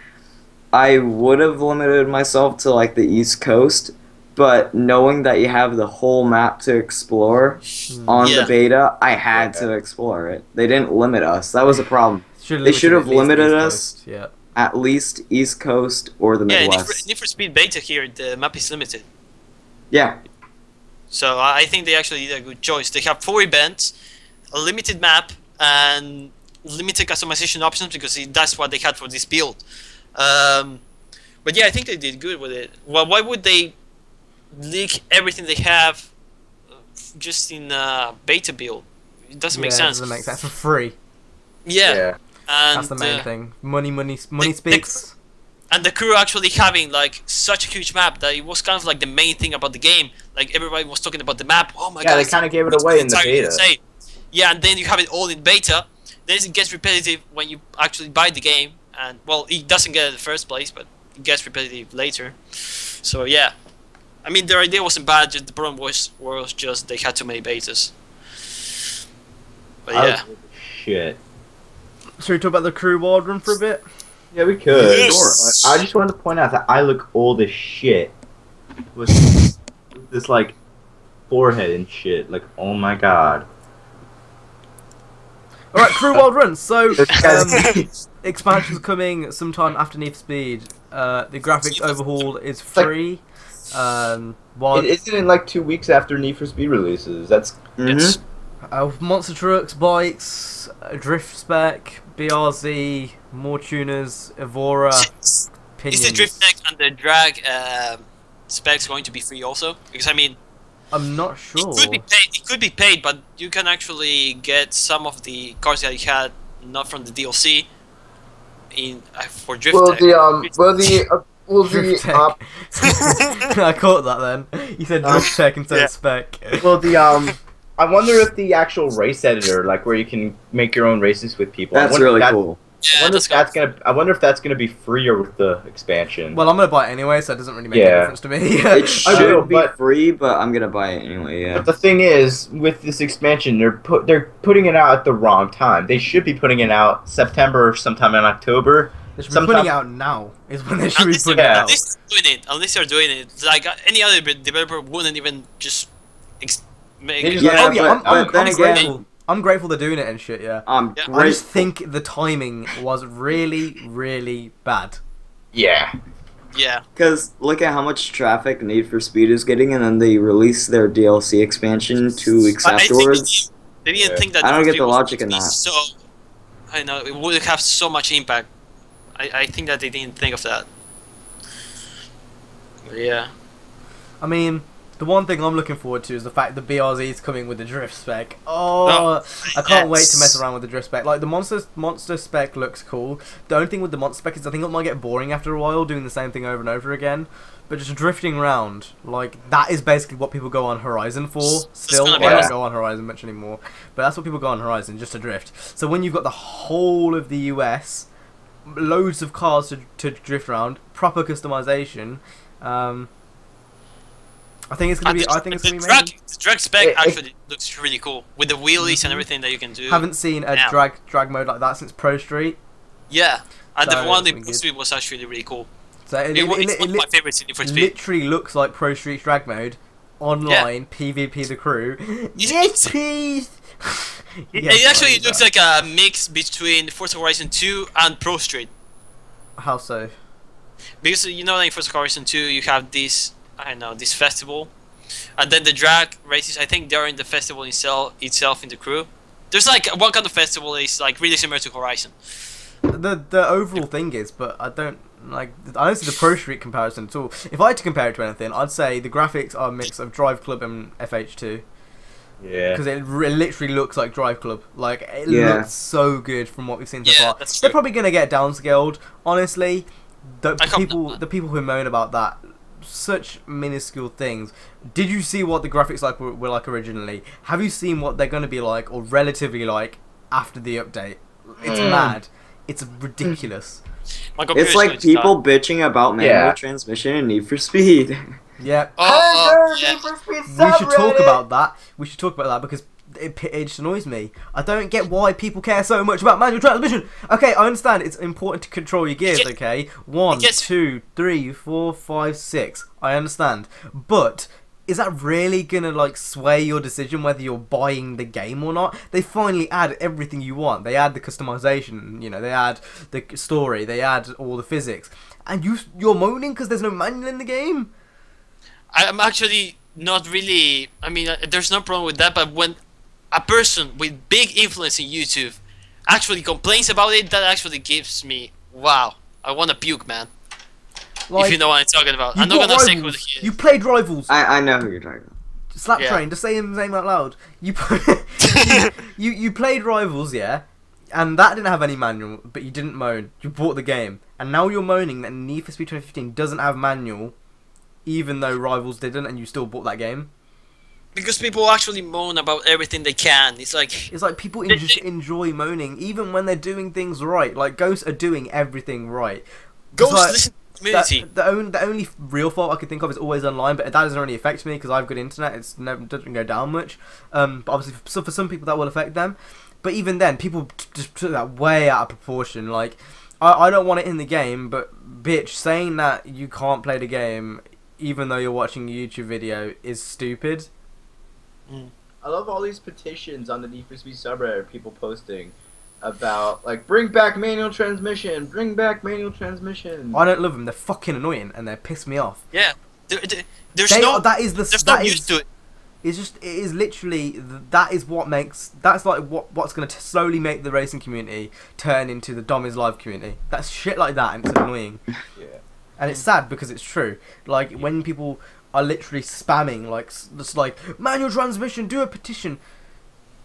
I would have limited myself to like the East Coast, but knowing that you have the whole map to explore on Yeah. the beta, I had to explore it. They didn't limit us. That was a problem. They should have at least limited East us. Coast, yeah. At least East Coast or the Yeah, Midwest. Need for Speed beta here, the map is limited. Yeah. So I think they actually did a good choice. They have 4 events, a limited map, and limited customization options because that's what they had for this build. But yeah, I think they did good with it. Well, why would they leak everything they have just in a beta build? It doesn't make sense. It doesn't make sense. For free. Yeah. And, That's the main thing. Money the- speaks. And the crew actually having like such a huge map that it was kind of like the main thing about the game. Like everybody was talking about the map. Oh my god! Yeah, they kind of gave it away in the beta. Insane. Yeah, and then you have it all in beta. Then it gets repetitive when you actually buy the game. And well, it doesn't get it in the first place, but it gets repetitive later. So yeah, I mean their idea wasn't bad. Just the problem was just they had too many betas. But yeah. Shit. Should we talk about the crew ward run for a bit? Yeah, we could. Yes. I just wanted to point out that I look old as shit with this like forehead and shit. Like, oh my god. Alright, crew ward run. So, This guy's- expansion's coming sometime after Need for Speed. The graphics overhaul is like- free. While Isn't it like 2 weeks after Need for Speed releases? That's Yes. monster trucks, bikes, drift spec, BRZ, more tuners, Evora, Is pinions. the drift deck and the drag specs going to be free also? Because I mean, I'm not sure. it could be paid. It could be paid, but you can actually get some of the cars that you had not from the DLC in for drift deck. Drift tech. I caught that then. You said drift tech instead Yeah. of spec. I wonder if the actual race editor, like where you can make your own races with people. I That's wonder if really that- cool. Yeah, I wonder if that's gonna be freer with the expansion. Well, I'm gonna buy it anyway, so it doesn't really make any difference to me. It should be free, but I'm gonna buy it anyway. Yeah. But the thing is, with this expansion, they're putting it out at the wrong time. They should be putting it out September or sometime in October. They should be putting it out now. Is when they should be putting it out. Unless they're doing it, like any other developer wouldn't even just make. I'm grateful they're doing it and shit. Yeah. I just think the timing was really, really bad. Yeah. Yeah. Because look at how much traffic Need for Speed is getting, and then they release their DLC expansion 2 weeks afterwards. They didn't think that. I don't get the logic in that. So, I know it would have so much impact. I think that they didn't think of that. But yeah. I mean, the one thing I'm looking forward to is the fact that BRZ is coming with the drift spec. Oh, I can't wait to mess around with the drift spec. Like, the monster spec looks cool. The only thing with the monster spec is I think it might get boring after a while, doing the same thing over and over again. But just drifting around, like, that is basically what people go on Horizon for. Still, I don't go on Horizon much anymore. But that's what people go on Horizon, just to drift. So when you've got the whole of the US, loads of cars to drift around, proper customization, I think it's gonna be. I think it's gonna be amazing. The drag spec actually looks really cool with the wheelies and everything that you can do. Haven't seen a drag mode like that since Pro Street. Yeah, and the one in Pro Street was actually really cool. So it's one of my favorites in Need for Speed. Literally looks like Pro Street drag mode online. PvP the crew. Yes, please. It actually looks like a mix between Forza Horizon 2 and Pro Street. How so? Because you know, in Forza Horizon 2, you have this. I don't know, this festival, and then the drag races. I think they're in the festival itself in the crew. There's like one kind of festival that is like really similar to Horizon. The overall thing is, but I don't see the Pro Street comparison at all. If I had to compare it to anything, I'd say the graphics are a mix of Drive Club and FH2. Yeah. Because it literally looks like Drive Club. Like, it looks so good from what we've seen so far. That's true. They're probably gonna get downscaled. Honestly, the people who moan about that. Such minuscule things. Did you see what the graphics were like originally? Have you seen what they're going to be like, or relatively like, after the update? It's mad. It's ridiculous. It's like people bitching about manual transmission and Need for Speed. Yeah. Need for Speed we should talk about that. We should talk about that because it just annoys me. I don't get why people care so much about manual transmission. Okay, I understand it's important to control your gears, okay? 1, 2, 3, 4, 5, 6. I understand. But is that really gonna like sway your decision whether you're buying the game or not? They finally add everything you want. They add the customization, you know, they add the story, they add all the physics. And you're moaning because there's no manual in the game? I'm actually not really, I mean, there's no problem with that, but when a person with big influence in YouTube actually complains about it, that actually gives me, wow, I want to puke, man. Like, if you know what I'm talking about. I'm not gonna say who he is. You played Rivals. I know who you're talking about. Slap Train, just say his name out loud. You played Rivals, yeah, and that didn't have any manual, but you didn't moan. You bought the game, and now you're moaning that Need for Speed 2015 doesn't have manual, even though Rivals didn't, and you still bought that game. Because people actually moan about everything they can. It's like people just enjoy moaning, even when they're doing things right. Like, Ghosts are doing everything right. Ghosts listen to the community. The only real fault I can think of is Always Online, but that doesn't really affect me because I've good internet. It doesn't go down much. But obviously, for some people that will affect them. But even then, people just took that way out of proportion. Like, I don't want it in the game, but bitch, saying that you can't play the game even though you're watching a YouTube video is stupid. I love all these petitions on the Need for Speed subreddit, people posting about, like, bring back manual transmission, bring back manual transmission. I don't love them. They're fucking annoying and they piss me off. Yeah, there's no use to it. It's just, it is literally, that is what makes, that's like what's going to slowly make the racing community turn into the Dom is Live community. That's shit like that, and it's annoying. Yeah. And it's sad because it's true. Like, when people are literally spamming, like, just like, manual transmission, do a petition.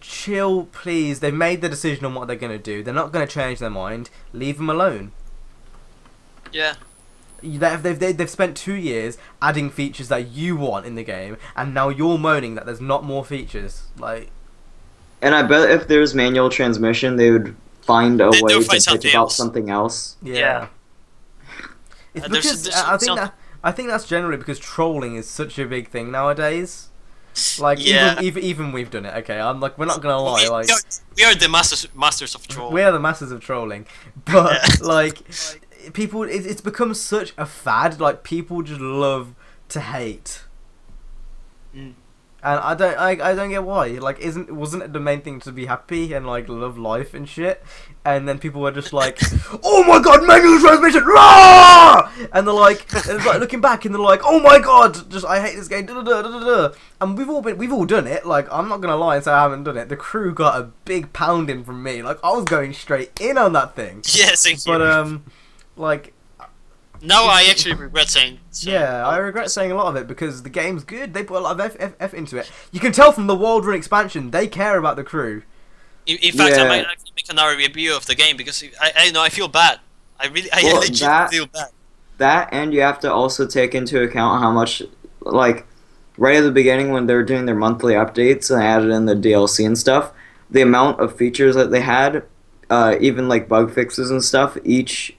Chill, please. They've made the decision on what they're going to do. They're not going to change their mind. Leave them alone. Yeah. They've spent 2 years adding features that you want in the game, and now you're moaning that there's not more features. Like, and I bet if there's manual transmission, they would find a They way do to find bitch something about else. something else. Yeah. It's because I think that's generally because trolling is such a big thing nowadays. Like even we've done it. Okay, I'm like we're not gonna lie. Like we are the masters of trolling. we are the masters of trolling, but like people, it's become such a fad. Like people just love to hate. And I don't get why. Like, wasn't it the main thing to be happy and like love life and shit? And then people were just like, "Oh my god, manual transmission!" Rah! And they're like looking back and they're like, "Oh my god, just I hate this game." Da, da, da, da, da. And we've all done it. Like, I'm not gonna lie and say I haven't done it. The crew got a big pounding from me. Like, I was going straight in on that thing. Yes, thank you. But like. Now I actually regret saying. Yeah, I regret saying a lot of it because the game's good. They put a lot of effort into it. You can tell from the Wild Run expansion, they care about the crew. In fact, I might actually make another review of the game because I know I feel bad. I legit feel bad. That, and you have to also take into account how much, like, right at the beginning when they were doing their monthly updates and they added in the DLC and stuff, the amount of features that they had, even like bug fixes and stuff, each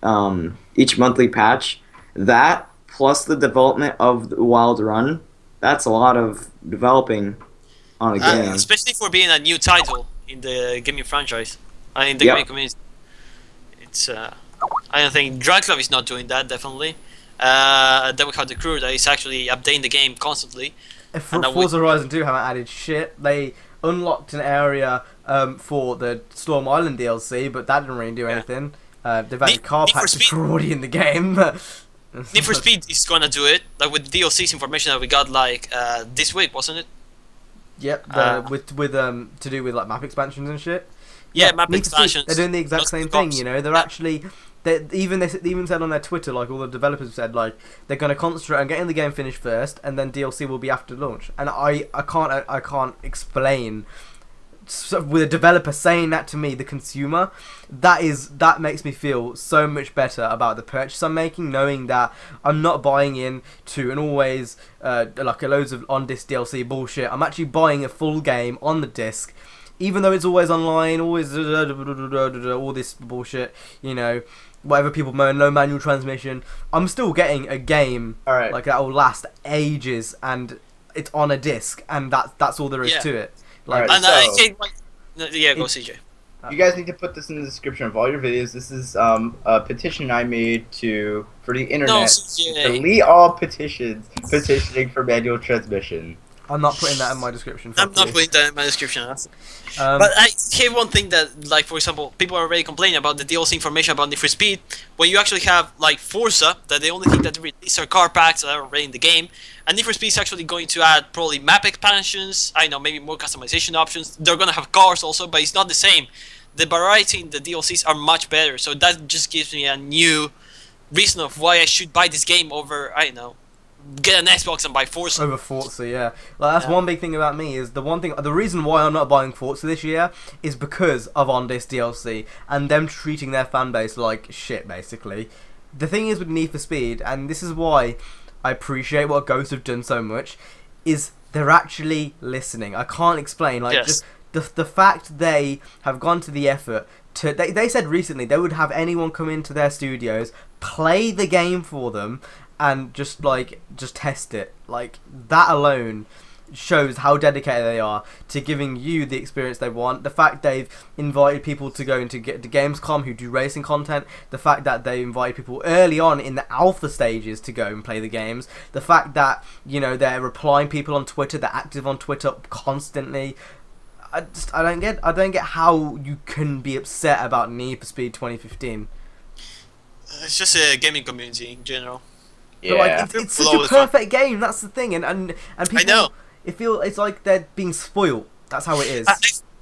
monthly patch, that plus the development of the Wild Run, that's a lot of developing on a game. Especially for being a new title in the gaming franchise, in the gaming community. It's I don't think Drivecast is not doing that, definitely. Then we have the crew that is actually updating the game constantly. Forza Horizon 2 haven't added shit. They unlocked an area for the Storm Island DLC, but that didn't really do anything. They've added car packs which are already in the game. Need for Speed is gonna do it, like with DLC's information that we got like this week, wasn't it? Yep, with to do with like map expansions and shit. Yeah, map expansions. They're doing the exact same thing, you know. They're actually they even said on their Twitter, like all the developers said, like they're gonna concentrate on getting the game finished first, and then DLC will be after launch. And I can't explain. So with a developer saying that to me, the consumer, that makes me feel so much better about the purchase I'm making, knowing that I'm not buying in to an always like a loads of on disc DLC bullshit. I'm actually buying a full game on the disc, even though it's always online, always all this bullshit, you know, whatever people moan, no manual transmission. I'm still getting a game like that will last ages, and it's on a disc, and that's all there is to it. Like, go CJ. You guys need to put this in the description of all your videos. This is a petition I made for the internet to delete all petitioning for manual transmission. I'm not putting that in my description. I'm not putting that in my description. But I hear one thing that, like, for example, people are already complaining about the DLC information about Need for Speed. When you actually have, like, Forza, that the only thing that they release are car packs that are already in the game. And Need for Speed is actually going to add probably map expansions, I know, maybe more customization options. They're going to have cars also, but it's not the same. The variety in the DLCs are much better, so that just gives me a new reason of why I should buy this game over, I don't know, get an Xbox and buy Forza. Over Forza, yeah. Like, that's one big thing about me, is the reason why I'm not buying Forza this year is because of on-disc DLC and them treating their fan base like shit, basically. The thing is with Need for Speed, and this is why I appreciate what Ghosts have done so much, is they're actually listening. I can't explain, like, just the fact they have gone to the effort to, they said recently they would have anyone come into their studios, play the game for them, and just test it. Like, that alone shows how dedicated they are to giving you the experience they want. The fact they've invited people to go into Gamescom who do racing content, the fact that they invite people early on in the alpha stages to go and play the games, the fact that, you know, they're replying people on Twitter, they're active on Twitter constantly. I don't get how you can be upset about Need for Speed 2015. It's just a gaming community in general. Yeah. But, like, it's such a perfect game. That's the thing, and people, I know. It's like they're being spoiled. That's how it is.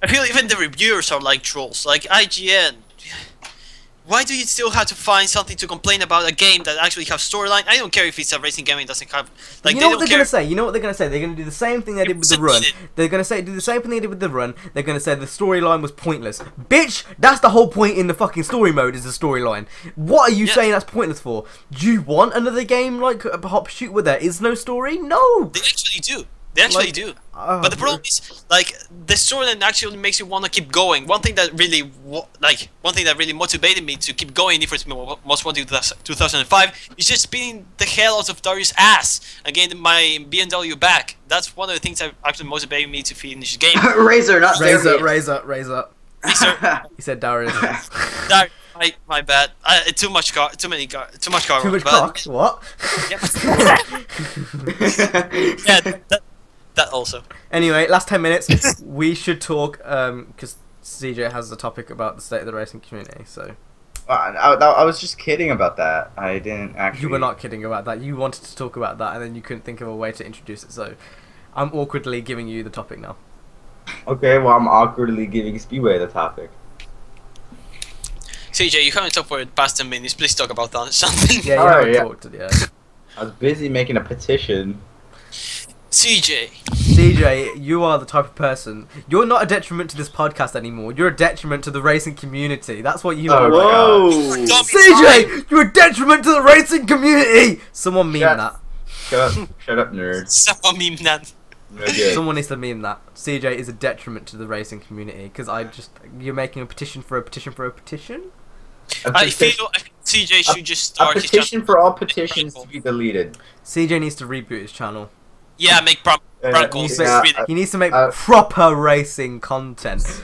I feel even the reviewers are like trolls, like IGN. Why do you still have to find something to complain about a game that actually has storyline? I don't care if it's a racing game and doesn't have, like, you know what they're gonna say. You know what they're gonna say. They're gonna do the same thing they did with the Run. They're gonna do the same thing they did with the Run. They're gonna say the storyline was pointless. Bitch, that's the whole point in the fucking story mode, is the storyline. What are you saying that's pointless for? Do you want another game like Hop Shoot where there is no story? No. They actually do. They actually do. But the problem is, like, the storyline actually makes you want to keep going. One thing that really, motivated me to keep going Need for Speed Most Wanted 2005 is just beating the hell out of Darius' ass and getting my BMW back. That's one of the things that actually motivated me to finish the game. Razor, not Razor. He said Darius. Darius, my bad. Too much car. Too much cock? What? Yeah. That also. Anyway, last 10 minutes. We should talk because CJ has a topic about the state of the racing community. So. I was just kidding about that. I didn't actually. You were not kidding about that. You wanted to talk about that, and then you couldn't think of a way to introduce it. So, I'm awkwardly giving you the topic now. Okay, well, I'm awkwardly giving Speedway the topic. CJ, you haven't talked for the past 10 minutes. Please talk about that something. Yeah, you haven't talked. Yeah. I was busy making a petition. CJ, you are the type of person. You're not a detriment to this podcast anymore. You're a detriment to the racing community. That's what you are. Whoa! CJ, you're a detriment to the racing community. Someone meme that. Shut up, nerd. Someone meme that. Okay. Someone needs to meme that. CJ is a detriment to the racing community because you're making a petition for a petition for a petition. I feel CJ should just start a petition for all petitions to be deleted. CJ needs to reboot his channel. Yeah, make goals. He needs to make proper racing content.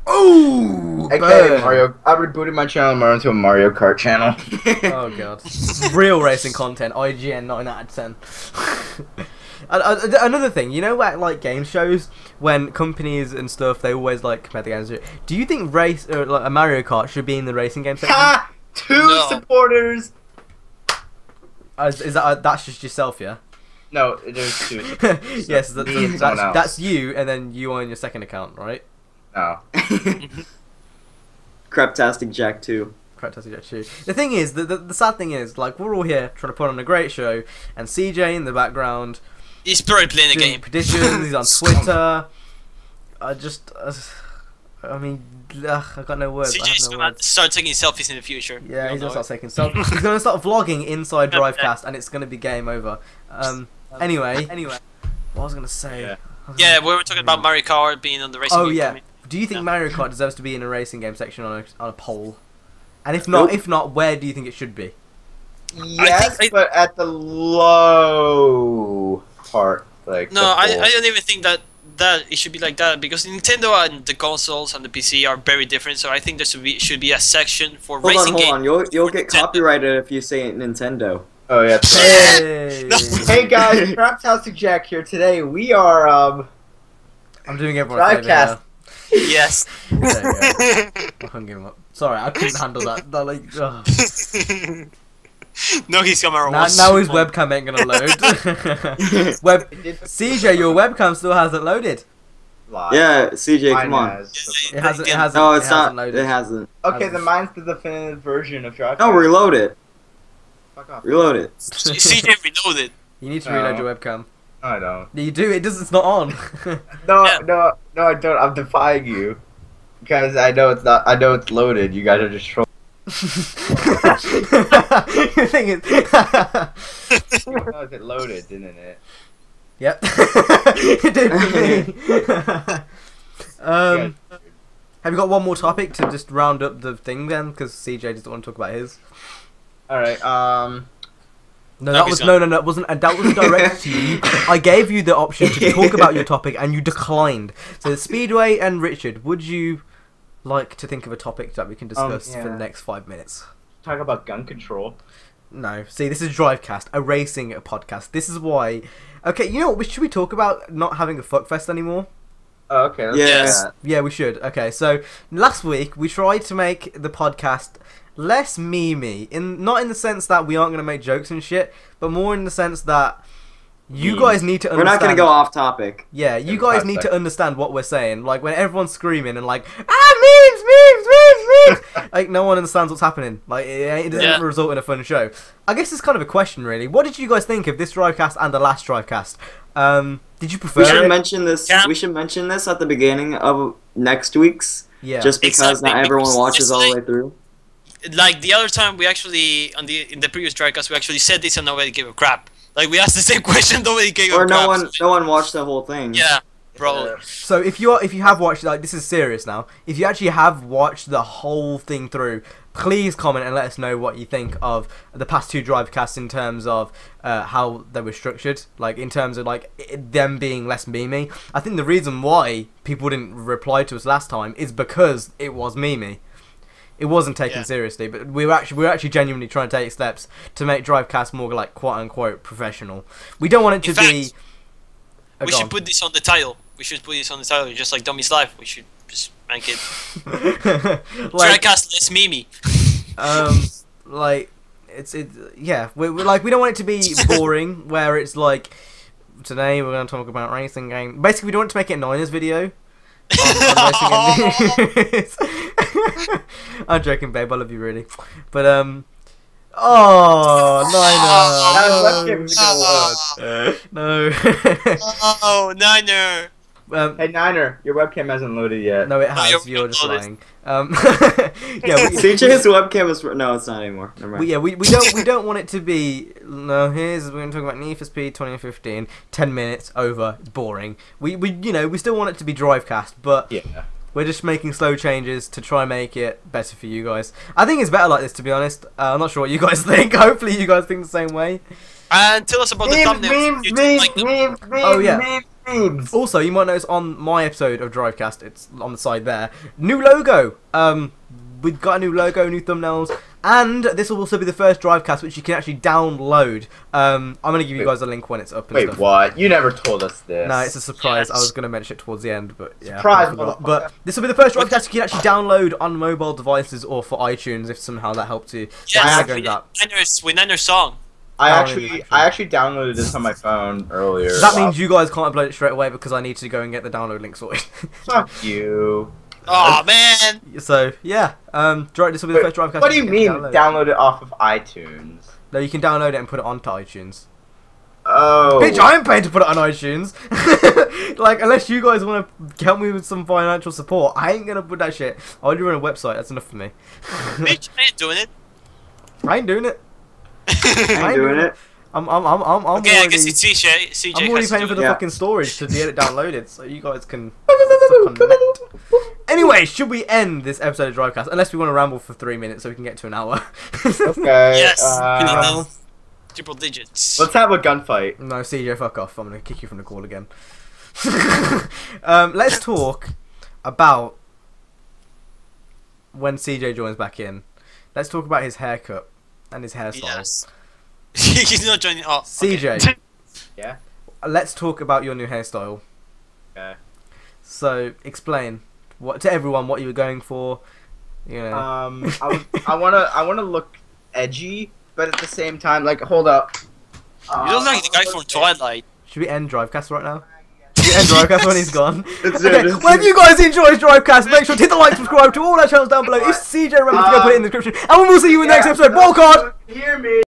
Ooh! Okay, Mario. I rebooted my channel Mario into a Mario Kart channel. Oh god. Real racing content. IGN 9 out of 10. Another thing, you know, at like game shows when companies and stuff they always like compare the games. Do you think like a Mario Kart should be in the racing game section? Ha! Two supporters. Is that that's just yourself, yeah? No, there's two. Yes, that's you, and then you on your second account, right? No. Craptastic Jack 2. Craptastic Jack 2. The thing is, the sad thing is, like, we're all here trying to put on a great show, and CJ in the background. He's probably playing the game. Predictions, he's on Twitter. I mean, I got no words. CJ's gonna start taking selfies in the future. Yeah, he's gonna start taking selfies. He's gonna start vlogging inside Drivecast, and it's gonna be game over. Anyway, what I was gonna say. Yeah, we were talking about Mario Kart being on the racing game. Oh yeah. Do you think Mario Kart deserves to be in a racing game section on a poll? And if not, where do you think it should be? Yes, but at the low part, like. No, I don't even think that it should be like that because Nintendo and the consoles and the PC are very different. So I think there should be a section for racing games. Hold on, you'll get copyrighted if you say Nintendo. Oh yeah. Hey, hey guys, Craptastic Jack here. Today we are I'm doing everyone Drivecast. Yes. I hung him up. Sorry, I couldn't handle that. No, he's camera now his webcam ain't gonna load. CJ, your webcam still hasn't loaded. Yeah, CJ, come on. It hasn't. No, it's not. Loaded. It hasn't. Okay, then mine's the definitive version of Drivecast. No, reload it. Fuck off. Reload it. CJ reloaded. You need to reload your webcam. No, I don't. You do. It's not on. No, I don't. I'm defying you because I know it's not. I know it's loaded. You guys are just trolling. The thing is, it loaded, didn't it? Yep. It did for me. Have you got one more topic to just round up the thing then? Because CJ doesn't want to talk about his. All right. No, that wasn't directed to you. I gave you the option to talk about your topic, and you declined. So, Speedway and Richard, would you like to think of a topic that we can discuss for the next 5 minutes? Talk about gun control. No. See, this is Drivecast, a racing podcast. This is why. Okay, you know what? Should we talk about not having a fuckfest anymore? Oh, okay. Yes. Yeah, we should. Okay, so last week we tried to make the podcast less memey, not in the sense that we aren't going to make jokes and shit, but more in the sense that you guys need to understand. We're not going to go off topic. Yeah, you guys need to understand what we're saying. Like, when everyone's screaming and like, memes! Like, no one understands what's happening. Like, it doesn't result in a fun show. I guess it's kind of a question, really. What did you guys think of this Drivecast and the last Drivecast? Did you prefer We should mention this. We should mention this at the beginning of next week's. Yeah. Just because not everyone watches all the way through. Like the other time, we actually in the previous Drivecast, we actually said this and nobody gave a crap. Like we asked the same question, nobody gave Or a no crap. one watched the whole thing. Yeah, probably. So if you have watched, like, this is serious now. If you actually have watched the whole thing through, please comment and let us know what you think of the past 2 Drivecasts in terms of how they were structured, like in terms of like them being less memey. I think the reason why people didn't reply to us last time is because it was memey. It wasn't taken seriously, but we were actually genuinely trying to take steps to make Drivecast more like quote unquote professional. We don't want it to be. We should put this on the title. We should put this on the title, just like Dummy's Life. We should just make it like, Drivecast less memey. Like yeah. We like, we don't want it to be boring, where it's like, today we're going to talk about racing game. Basically, we don't want to make it a Niners video. on racing I'm joking, babe. I love you really, but no. Oh, Niner. Hey Niner, your webcam hasn't loaded yet. No, it has. You're just lying. Yeah, CJ's webcam is no, it's not anymore. Never mind. we don't want it to be. No, we're going to talk about NFS 2015. 10 minutes over. It's boring. We still want it to be Drivecast, but yeah. We're just making slow changes to try and make it better for you guys. I think it's better like this, to be honest. I'm not sure what you guys think. Hopefully you guys think the same way. And tell us about the thumbnails. Oh yeah. Also, you might notice on my episode of Drivecast, it's on the side there, new logo. We've got a new logo, new thumbnails, and this will also be the first Drivecast which you can actually download. I'm going to give you guys a link when it's up and stuff. Wait, what? You never told us this. No, it's a surprise. Yes. I was going to mention it towards the end, but yeah. Surprise, but this will be the first Drivecast you can actually download on mobile devices or for iTunes if somehow that helps you. Yes, we Niners song. I actually downloaded this on my phone earlier. So that means you guys can't upload it straight away because I need to go and get the download link sorted. Fuck you. Oh man. So yeah, this will be the first Drivecast. What do you mean download it off of iTunes? No, you can download it and put it onto iTunes. Oh. Bitch, I ain't paying to put it on iTunes. Like, unless you guys want to help me with some financial support, I ain't gonna put that shit. I already run a website. That's enough for me. Bitch, I ain't doing it. I ain't doing it. I ain't doing it. I'm okay, already, I guess it's CJ. I'm already paying for the fucking storage to get it downloaded, so you guys can suck on that. Anyway, should we end this episode of Drivecast? Unless we want to ramble for 3 minutes so we can get to an hour. Okay. Yes. Triple digits. Let's have a gunfight. No, CJ, fuck off. I'm going to kick you from the call again. Let's talk about when CJ joins back in. Let's talk about his haircut and his hairstyle. Yes. He's not joining. Oh, CJ. Okay. Yeah. Let's talk about your new hairstyle. Okay. So explain to everyone what you were going for. You know. I wanna look edgy, but at the same time, like, hold up. You look like the guy from Twilight. Should we end Drivecast right now? Should we end Drivecast when he's gone? Okay, well, if you guys enjoyed Drivecast, make sure to hit the like, subscribe to all our channels down below. If CJ remembers to go put it in the description, and we will see you in the next episode. Roll card. Hear me.